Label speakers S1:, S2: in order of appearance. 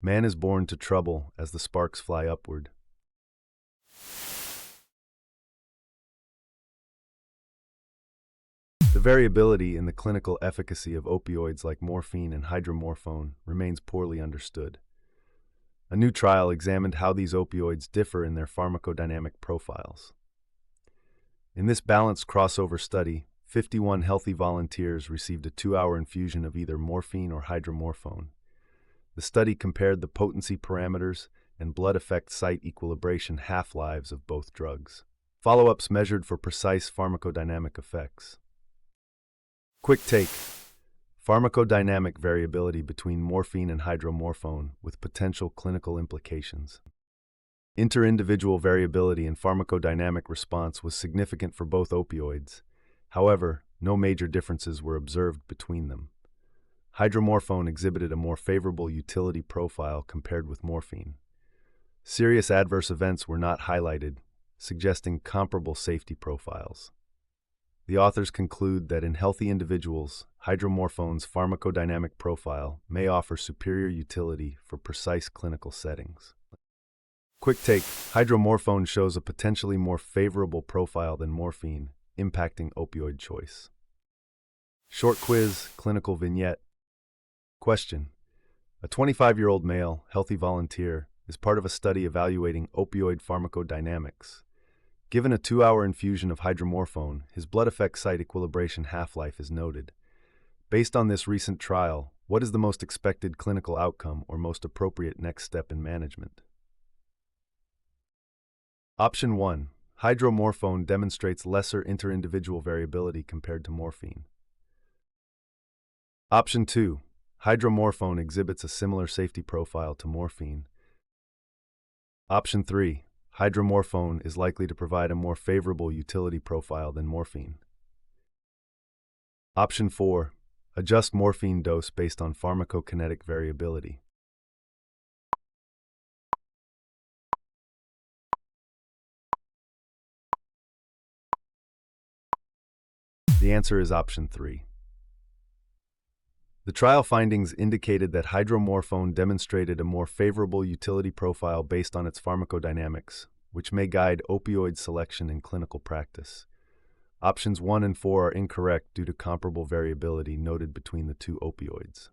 S1: Man is born to trouble as the sparks fly upward. The variability in the clinical efficacy of opioids like morphine and hydromorphone remains poorly understood. A new trial examined how these opioids differ in their pharmacodynamic profiles. In this balanced crossover study, 51 healthy volunteers received a 2-hour infusion of either morphine or hydromorphone. The study compared the potency parameters and blood effect site equilibration half-lives of both drugs. Follow-ups measured for precise pharmacodynamic effects. Quick take: pharmacodynamic variability between morphine and hydromorphone with potential clinical implications. Interindividual variability in pharmacodynamic response was significant for both opioids. However, no major differences were observed between them. Hydromorphone exhibited a more favorable utility profile compared with morphine. Serious adverse events were not highlighted, suggesting comparable safety profiles. The authors conclude that in healthy individuals, hydromorphone's pharmacodynamic profile may offer superior utility for precise clinical settings. Quick take: hydromorphone shows a potentially more favorable profile than morphine, impacting opioid choice. Short quiz, clinical vignette. Question: a 25-year-old male, healthy volunteer, is part of a study evaluating opioid pharmacodynamics. Given a 2-hour infusion of hydromorphone, his blood effect site equilibration half-life is noted. Based on this recent trial, what is the most expected clinical outcome or most appropriate next step in management? Option 1. Hydromorphone demonstrates lesser interindividual variability compared to morphine. Option 2. Hydromorphone exhibits a similar safety profile to morphine. Option 3. Hydromorphone is likely to provide a more favorable utility profile than morphine. Option 4. Adjust morphine dose based on pharmacokinetic variability. The answer is option 3. The trial findings indicated that hydromorphone demonstrated a more favorable utility profile based on its pharmacodynamics, which may guide opioid selection in clinical practice. Options 1 and 4 are incorrect due to comparable variability noted between the two opioids.